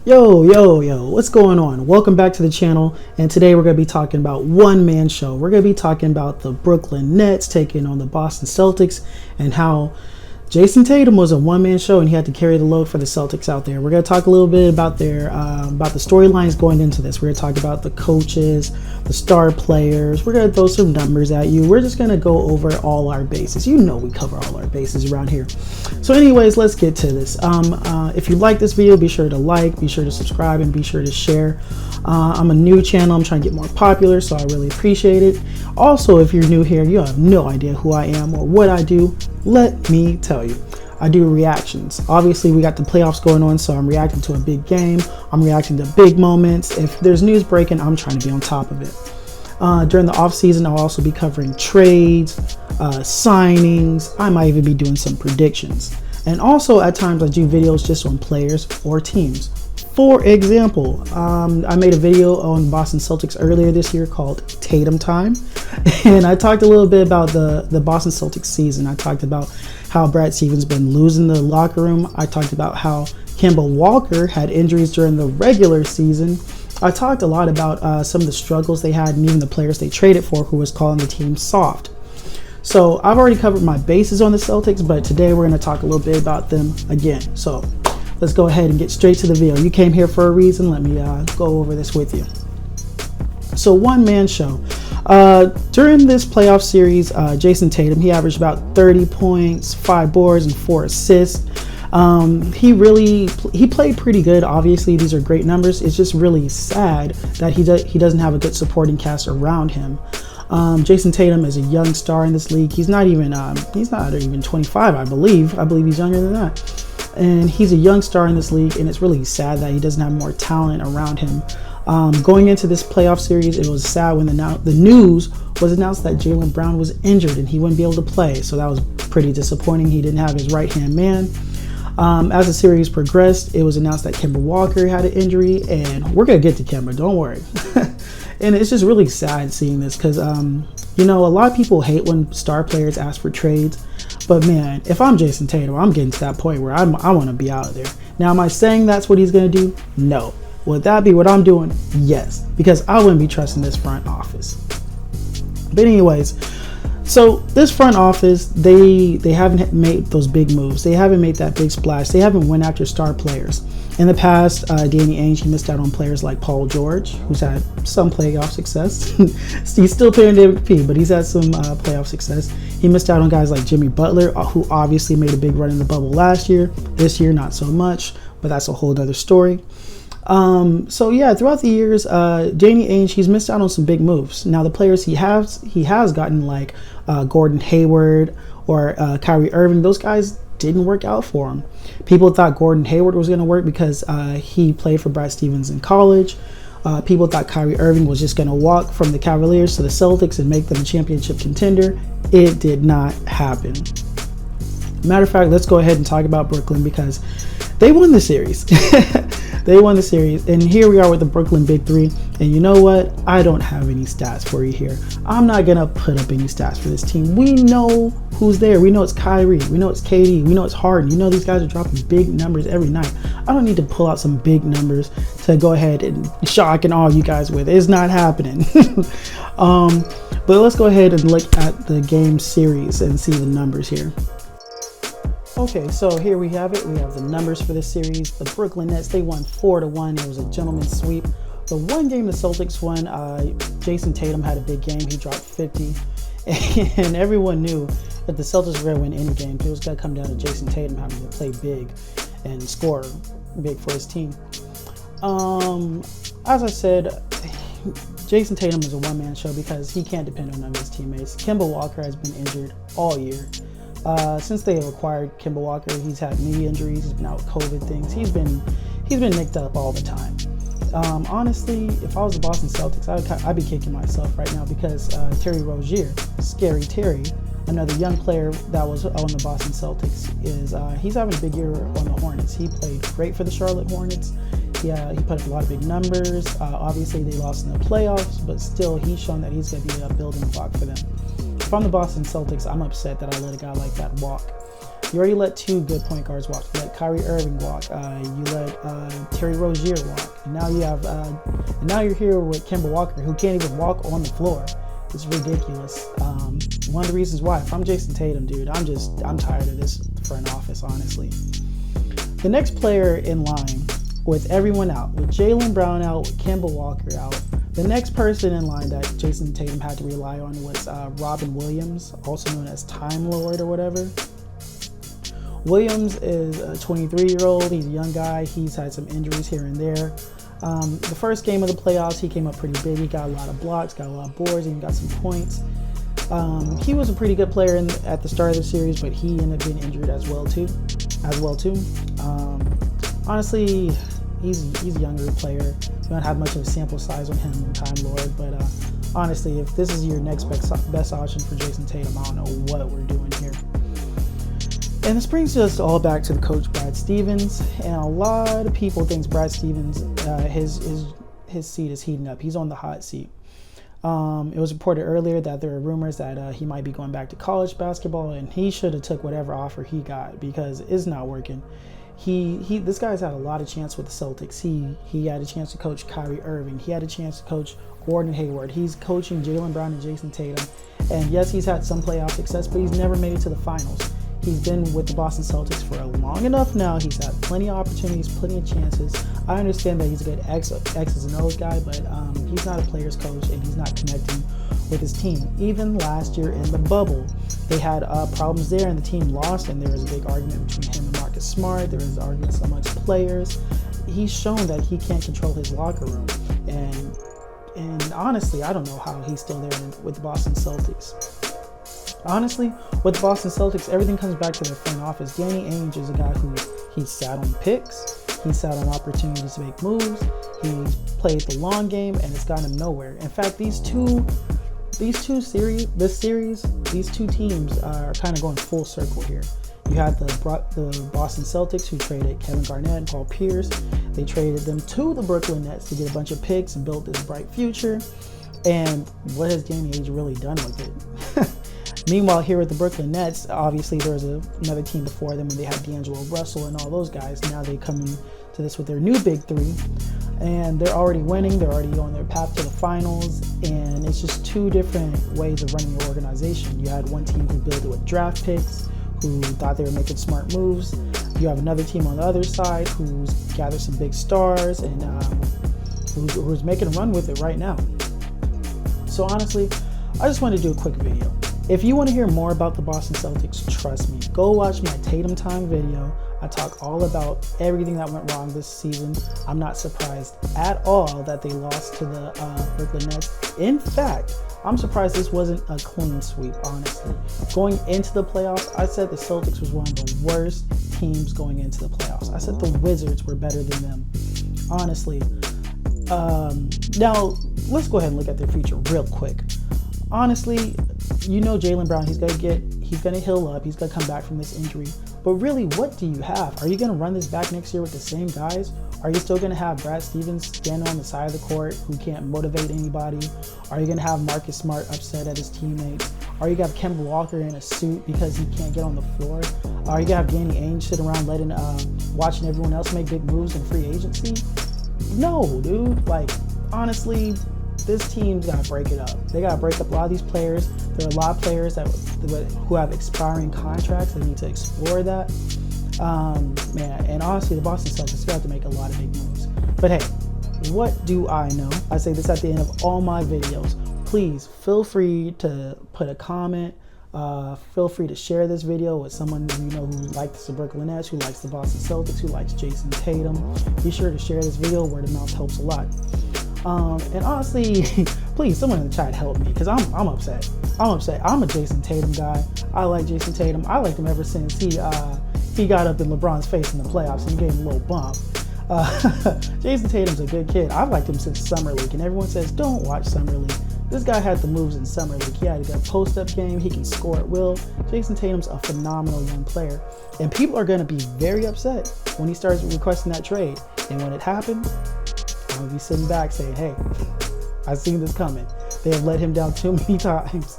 Yo, what's going on? Welcome back to the channel, and today we're going to be talking about one-man show. We're going to be talking about the Brooklyn Nets taking on the Boston Celtics and how Jason Tatum was a one-man show and he had to carry the load for the Celtics out there. We're going to talk a little bit about about the storylines going into this. We're going to talk about the coaches, the star players. We're going to throw some numbers at you. We're just going to go over all our bases. You know we cover all our bases around here. So anyways, let's get to this. If you like this video, be sure to like, be sure to subscribe, and be sure to share. I'm a new channel. I'm trying to get more popular, so I really appreciate it. Also, if you're new here, you have no idea who I am or what I do, let me tell you. I do reactions. Obviously, we got the playoffs going on, so I'm reacting to a big game. I'm reacting to big moments. If there's news breaking, I'm trying to be on top of it. During the off season, I'll also be covering trades, signings. I might even be doing some predictions. And also at times I do videos just on players or teams. For example, I made a video on Boston Celtics earlier this year called Tatum Time. And I talked a little bit about the Boston Celtics season. I talked about how Brad Stevens been losing the locker room. I talked about how Kemba Walker had injuries during the regular season. I talked a lot about some of the struggles they had and even the players they traded for who was calling the team soft. So I've already covered my bases on the Celtics, but today we're going to talk a little bit about them again. So let's go ahead and get straight to the video. You came here for a reason. Let me go over this with you. So one-man show. During this playoff series, Jason Tatum, he averaged about 30 points, 5 boards, and 4 assists. He played pretty good. Obviously, these are great numbers. It's just really sad that he doesn't have a good supporting cast around him. Jason Tatum is a young star in this league. He's not even 25, I believe. I believe he's younger than that. And he's a young star in this league, and it's really sad that he doesn't have more talent around him. Going into this playoff series, it was sad when the news was announced that Jaylen Brown was injured and he wouldn't be able to play. So that was pretty disappointing. He didn't have his right-hand man. As the series progressed, it was announced that Kemba Walker had an injury, and we're going to get to Kemba, don't worry. And it's just really sad seeing this because, a lot of people hate when star players ask for trades. But man, if I'm Jason Tatum, I'm getting to that point where I want to be out of there. Now, am I saying that's what he's going to do? No. Would that be what I'm doing? Yes. Because I wouldn't be trusting this front office. But anyways, so this front office, they haven't made those big moves. They haven't made that big splash. They haven't went after star players. In the past, Danny Ainge, he missed out on players like Paul George, who's had some playoff success. He's still playing the MVP, but he's had some playoff success. He missed out on guys like Jimmy Butler, who obviously made a big run in the bubble last year. This year, not so much, but that's a whole other story. So yeah, throughout the years, Danny Ainge, he's missed out on some big moves. Now the players he has gotten like Gordon Hayward or Kyrie Irving, those guys didn't work out for him. People thought Gordon Hayward was going to work because he played for Brad Stevens in college. People thought Kyrie Irving was just going to walk from the Cavaliers to the Celtics and make them a championship contender. It did not happen. Matter of fact, let's go ahead and talk about Brooklyn because they won the series. They won the series, and here we are with the Brooklyn Big Three. And you know what? I don't have any stats for you here. I'm not gonna put up any stats for this team. We know who's there. We know it's Kyrie. We know it's KD. We know it's Harden. You know these guys are dropping big numbers every night. I don't need to pull out some big numbers to go ahead and shock and awe you guys with. It's not happening. But let's go ahead and look at the game series and see the numbers here. Okay, so here we have it. We have the numbers for this series. The Brooklyn Nets, they won 4-1. It was a gentleman's sweep. The one game the Celtics won, Jason Tatum had a big game. He dropped 50. And everyone knew that the Celtics were going to win any game. It was going to come down to Jason Tatum having to play big and score big for his team. As I said, Jason Tatum is a one-man show because he can't depend on none of his teammates. Kemba Walker has been injured all year. Since they have acquired Kemba Walker, he's had knee injuries, he's been out with COVID things. He's been nicked up all the time. Honestly, if I was the Boston Celtics, I'd be kicking myself right now because Terry Rozier, Scary Terry, another young player that was on the Boston Celtics, he's having a big year on the Hornets. He played great for the Charlotte Hornets. He put up a lot of big numbers. Obviously, they lost in the playoffs, but still, he's shown that he's going to be a building block for them. If I'm the Boston Celtics, I'm upset that I let a guy like that walk. You already let 2 good point guards walk. You let Kyrie Irving walk. You let Terry Rozier walk. And now you have, and now you're here with Kemba Walker, who can't even walk on the floor. It's ridiculous. One of the reasons why, if I'm Jason Tatum, dude, I'm tired of this front office, honestly. The next player in line, with everyone out, with Jaylen Brown out, with Kemba Walker out, the next person in line that Jason Tatum had to rely on was Robin Williams, also known as Time Lord or whatever. Williams is a 23-year-old. He's a young guy. He's had some injuries here and there. The first game of the playoffs, he came up pretty big. He got a lot of blocks, got a lot of boards, and got some points. He was a pretty good player at the start of the series, but he ended up being injured as well too. Honestly, he's a younger player. We don't have much of a sample size on him and Time Lord, but honestly, if this is your next best option for Jason Tatum, I don't know what we're doing here. And this brings us all back to the coach Brad Stevens, and a lot of people think Brad Stevens, his seat is heating up. He's on the hot seat. It was reported earlier that there were rumors that he might be going back to college basketball, and he should have took whatever offer he got because it's not working. This guy's had a lot of chance with the Celtics. He had a chance to coach Kyrie Irving. He had a chance to coach Gordon Hayward. He's coaching Jaylen Brown and Jason Tatum. And yes, he's had some playoff success, but he's never made it to the finals. He's been with the Boston Celtics for long enough now. He's had plenty of opportunities, plenty of chances. I understand that he's a good X's and O's guy, but he's not a player's coach, and he's not connecting with his team. Even last year in the bubble, they had problems there, and the team lost, and there was a big argument between him and Marcus Smart. There was arguments amongst players. He's shown that he can't control his locker room, and honestly, I don't know how he's still there with the Boston Celtics. Honestly, with the Boston Celtics, everything comes back to their front office. Danny Ainge is a guy who he sat on picks, he sat on opportunities to make moves, he played the long game, and it's gotten him nowhere. In fact, these two teams are kind of going full circle here. You had the Boston Celtics, who traded Kevin Garnett and Paul Pierce. They traded them to the Brooklyn Nets to get a bunch of picks and build this bright future. And what has Danny Ainge really done with it? Meanwhile, here with the Brooklyn Nets, obviously there was another team before them when they had D'Angelo Russell and all those guys. Now they come into this with their new big three, and they're already winning. They're already on their path to the finals, and it's just two different ways of running your organization. You had one team who built it with draft picks, who thought they were making smart moves. You have another team on the other side who's gathered some big stars and who's making a run with it right now. So honestly, I just wanted to do a quick video. If you want to hear more about the Boston Celtics, trust me, go watch my Tatum Time video. I talk all about everything that went wrong this season. I'm not surprised at all that they lost to the Brooklyn Nets. In fact, I'm surprised this wasn't a clean sweep, honestly. Going into the playoffs, I said the Celtics was one of the worst teams going into the playoffs. I said the Wizards were better than them, honestly. Now, let's go ahead and look at their future real quick. Honestly, you know Jaylen Brown, he's gonna heal up, he's gonna come back from this injury. But really, what do you have? Are you gonna run this back next year with the same guys? Are you still gonna have Brad Stevens standing on the side of the court who can't motivate anybody? Are you gonna have Marcus Smart upset at his teammates? Are you gonna have Kemba Walker in a suit because he can't get on the floor? Are you gonna have Danny Ainge sitting around watching everyone else make big moves in free agency? No, dude. Like, honestly, this team's got to break it up. They got to break up a lot of these players. There are a lot of players who have expiring contracts. They need to explore that. And honestly, the Boston Celtics have to make a lot of big moves. But hey, what do I know? I say this at the end of all my videos. Please feel free to put a comment. Feel free to share this video with someone you know who likes the Brooklyn Nets, who likes the Boston Celtics, who likes Jason Tatum. Be sure to share this video. Word of mouth helps a lot. And honestly, please, someone in the chat help me, because I'm upset. I'm a Jason Tatum guy. I like Jason Tatum. I liked him ever since he got up in LeBron's face in the playoffs and he gave him a little bump. Jason Tatum's a good kid. I've liked him since Summer League, and everyone says don't watch Summer League. This guy had the moves in Summer League. He had a good post-up game. He can score at will. Jason Tatum's a phenomenal young player, and people are going to be very upset when he starts requesting that trade. And when it happens, I'm gonna be sitting back saying, hey, I've seen this coming. They have let him down too many times.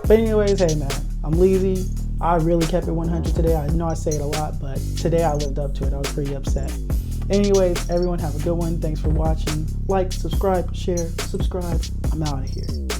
But anyways, hey man, I'm Leezy. I really kept it 100 today. I know I say it a lot, but today I lived up to it. I was pretty upset. Anyways, everyone have a good one. Thanks for watching. Like, subscribe, share, subscribe. I'm out of here.